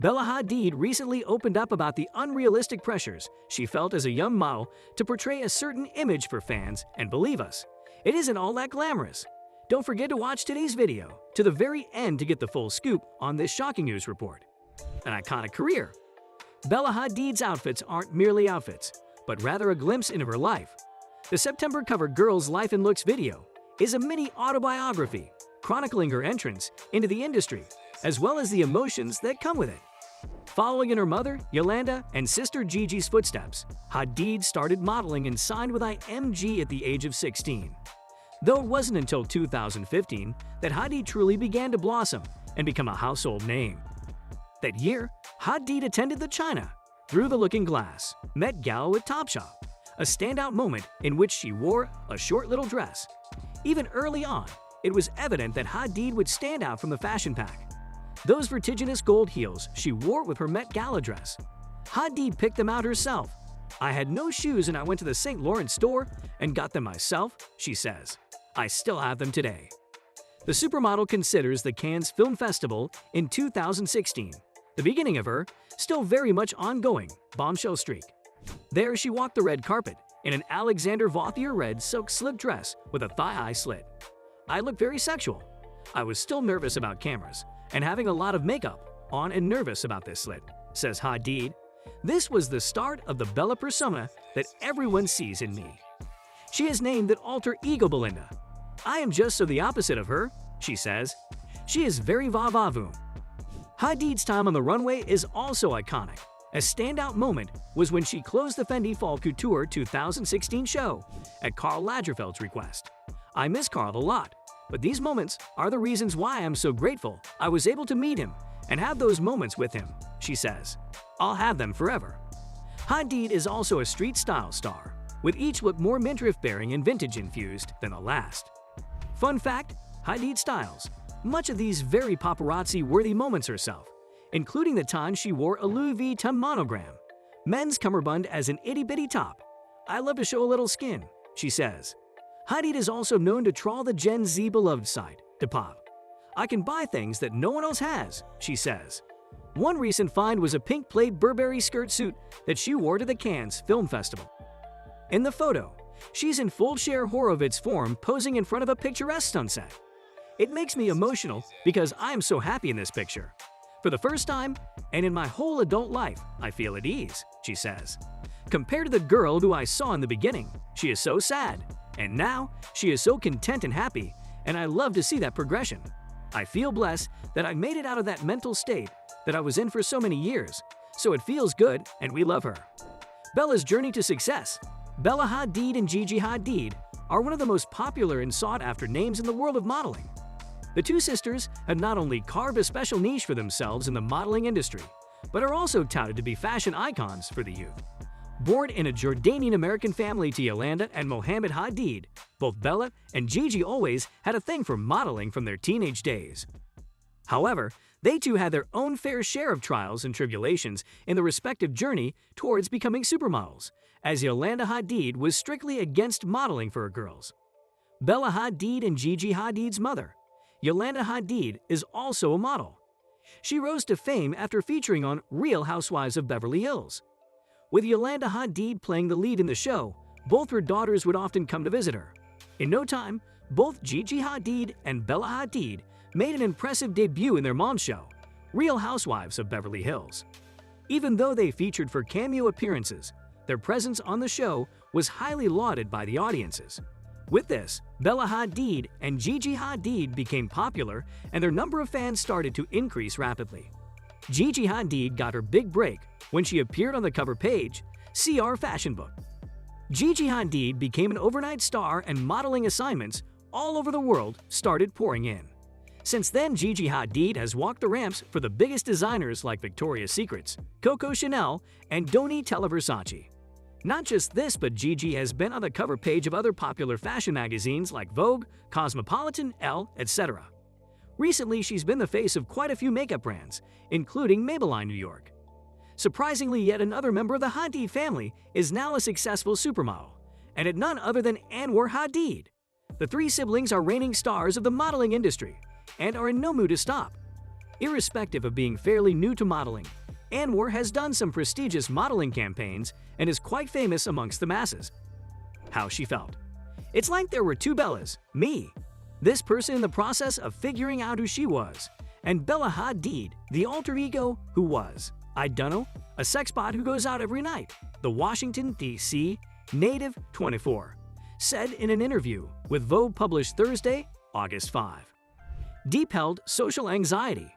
Bella Hadid recently opened up about the unrealistic pressures she felt as a young model to portray a certain image for fans, and believe us, it isn't all that glamorous. Don't forget to watch today's video to the very end to get the full scoop on this shocking news report. An iconic career. Bella Hadid's outfits aren't merely outfits, but rather a glimpse into her life. The September cover Girls' Life and Looks video is a mini autobiography chronicling her entrance into the industry, as well as the emotions that come with it. Following in her mother, Yolanda, and sister Gigi's footsteps, Hadid started modeling and signed with IMG at the age of 16. Though it wasn't until 2015 that Hadid truly began to blossom and become a household name. That year, Hadid attended the China Through the Looking Glass Met Gala with Topshop, a standout moment in which she wore a short little dress. Even early on, it was evident that Hadid would stand out from the fashion pack. Those vertiginous gold heels she wore with her Met Gala dress. Hadid picked them out herself. "I had no shoes and I went to the St. Lawrence store and got them myself," she says. "I still have them today." The supermodel considers the Cannes Film Festival in 2016, the beginning of her, still very much ongoing, bombshell streak. There she walked the red carpet in an Alexander Vauthier red silk slip dress with a thigh-high slit. "I looked very sexual. I was still nervous about cameras and having a lot of makeup on and nervous about this slit," says Hadid. "This was the start of the Bella persona that everyone sees in me." She has named that alter ego Belinda. "I am just so the opposite of her," she says. She is very va-va-voom. Hadid's time on the runway is also iconic. A standout moment was when she closed the Fendi Fall Couture 2016 show at Karl Lagerfeld's request. "I miss Karl a lot, but these moments are the reasons why I'm so grateful I was able to meet him and have those moments with him," she says. "I'll have them forever." Hadid is also a street style star, with each look more midriff-bearing and vintage-infused than the last. Fun fact, Hadid styles much of these very paparazzi-worthy moments herself, including the time she wore a Louis Vuitton monogram, men's cummerbund as an itty-bitty top. "I love to show a little skin," she says. Hadid is also known to trawl the Gen Z beloved site, Depop. "I can buy things that no one else has," she says. One recent find was a pink plaid Burberry skirt suit that she wore to the Cannes Film Festival. In the photo, she's in full Cher Horowitz form posing in front of a picturesque sunset. "It makes me emotional because I am so happy in this picture. For the first time, and in my whole adult life, I feel at ease," she says. Compared to the girl who I saw in the beginning, she is so sad. And now, she is so content and happy, and I love to see that progression. "I feel blessed that I made it out of that mental state that I was in for so many years, so it feels good and we love her." Bella's journey to success. Bella Hadid and Gigi Hadid are one of the most popular and sought-after names in the world of modeling. The two sisters have not only carved a special niche for themselves in the modeling industry, but are also touted to be fashion icons for the youth. Born in a Jordanian-American family to Yolanda and Mohammed Hadid, both Bella and Gigi always had a thing for modeling from their teenage days. However, they too had their own fair share of trials and tribulations in the respective journey towards becoming supermodels, as Yolanda Hadid was strictly against modeling for her girls. Bella Hadid and Gigi Hadid's mother, Yolanda Hadid, is also a model. She rose to fame after featuring on Real Housewives of Beverly Hills. With Yolanda Hadid playing the lead in the show, both her daughters would often come to visit her. In no time, both Gigi Hadid and Bella Hadid made an impressive debut in their mom's show, Real Housewives of Beverly Hills. Even though they featured for cameo appearances, their presence on the show was highly lauded by the audiences. With this, Bella Hadid and Gigi Hadid became popular and their number of fans started to increase rapidly. Gigi Hadid got her big break when she appeared on the cover page, CR Fashion Book. Gigi Hadid became an overnight star and modeling assignments all over the world started pouring in. Since then, Gigi Hadid has walked the ramps for the biggest designers like Victoria's Secret, Coco Chanel, and Donatella Versace. Not just this, but Gigi has been on the cover page of other popular fashion magazines like Vogue, Cosmopolitan, Elle, etc. Recently, she's been the face of quite a few makeup brands, including Maybelline New York. Surprisingly, yet another member of the Hadid family is now a successful supermodel, and at none other than Anwar Hadid. The three siblings are reigning stars of the modeling industry and are in no mood to stop. Irrespective of being fairly new to modeling, Anwar has done some prestigious modeling campaigns and is quite famous amongst the masses. How she felt. It's like there were two Bellas, me, this person in the process of figuring out who she was, and Bella Hadid, the alter ego who was, I dunno, a sex bot who goes out every night, the Washington, D.C. native 24, said in an interview with Vogue published Thursday, August 5. Deep-held social anxiety.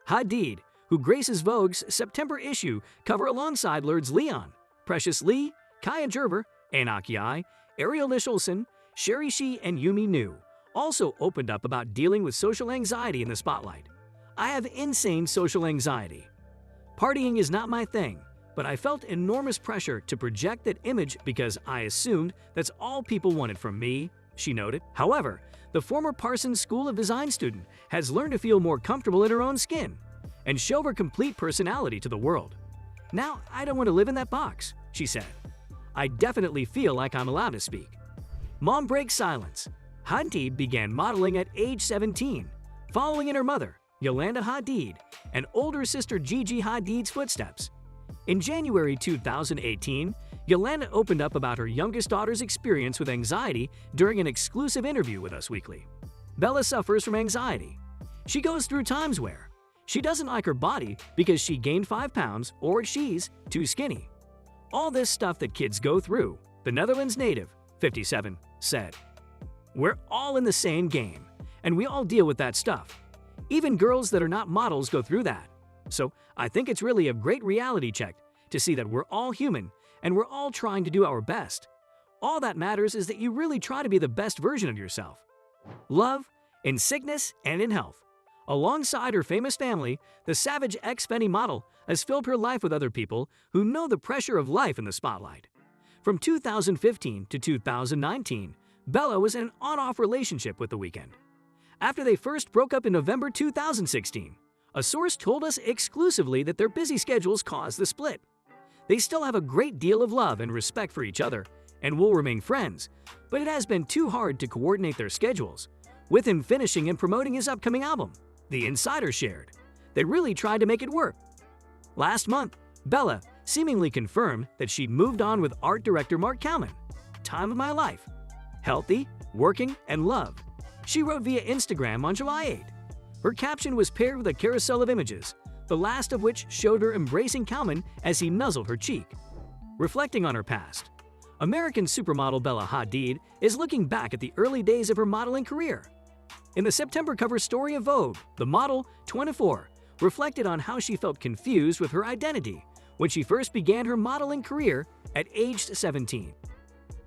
Hadid, who graces Vogue's September issue cover alongside Lourdes Leon, Precious Lee, Kaya Gerber, Anak Yai, Ariel Nicholson, Sherry Shee, and Yumi Nu, also opened up about dealing with social anxiety in the spotlight. I have insane social anxiety. Partying is not my thing, but I felt enormous pressure to project that image because I assumed that's all people wanted from me, she noted. However, the former Parsons School of Design student has learned to feel more comfortable in her own skin and show her complete personality to the world. Now, I don't want to live in that box, she said. I definitely feel like I'm allowed to speak. Mom breaks silence. Hadid began modeling at age 17, following in her mother, Yolanda Hadid, and older sister Gigi Hadid's footsteps. In January 2018, Yolanda opened up about her youngest daughter's experience with anxiety during an exclusive interview with Us Weekly. Bella suffers from anxiety. She goes through times where she doesn't like her body because she gained 5 pounds or she's too skinny. All this stuff that kids go through, the Netherlands native, 57, said. We're all in the same game, and we all deal with that stuff. Even girls that are not models go through that. So I think it's really a great reality check to see that we're all human and we're all trying to do our best. All that matters is that you really try to be the best version of yourself. Love, in sickness and in health. Alongside her famous family, the Savage X Fenty model has filled her life with other people who know the pressure of life in the spotlight. From 2015 to 2019, Bella was in an on-off relationship with The Weeknd. After they first broke up in November 2016, a source told us exclusively that their busy schedules caused the split. They still have a great deal of love and respect for each other and will remain friends, but it has been too hard to coordinate their schedules, with him finishing and promoting his upcoming album, The Insider shared. They really tried to make it work. Last month, Bella seemingly confirmed that she'd moved on with art director Mark Kalman. Time of my life. Healthy, working, and love. She wrote via Instagram on July 8. Her caption was paired with a carousel of images, the last of which showed her embracing Kalman as he nuzzled her cheek. Reflecting on her past, American supermodel Bella Hadid is looking back at the early days of her modeling career. In the September cover story of Vogue, the model, 24, reflected on how she felt confused with her identity when she first began her modeling career at age 17.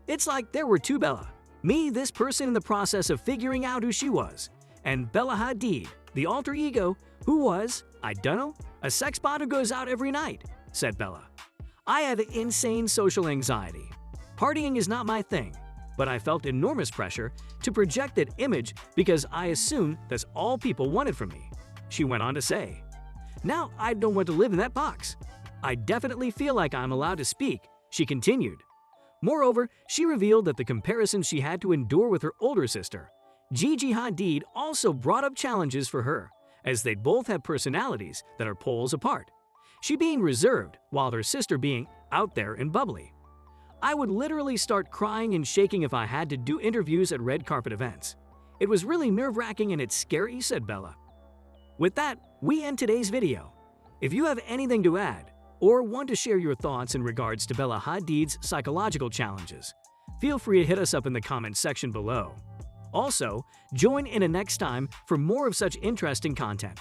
It's like there were two Bella, me, this person in the process of figuring out who she was, and Bella Hadid, the alter ego who was, I dunno, a sex bot who goes out every night, said Bella. I have insane social anxiety. Partying is not my thing, but I felt enormous pressure to project that image because I assumed that's all people wanted from me, she went on to say. Now I don't want to live in that box. I definitely feel like I'm allowed to speak, she continued. Moreover, she revealed that the comparisons she had to endure with her older sister, Gigi Hadid, also brought up challenges for her, as they both have personalities that are poles apart, she being reserved while her sister being out there and bubbly. I would literally start crying and shaking if I had to do interviews at red carpet events. It was really nerve-wracking and it's scary, said Bella. With that, we end today's video. If you have anything to add, or want to share your thoughts in regards to Bella Hadid's psychological challenges, feel free to hit us up in the comments section below. Also, join in next time for more of such interesting content.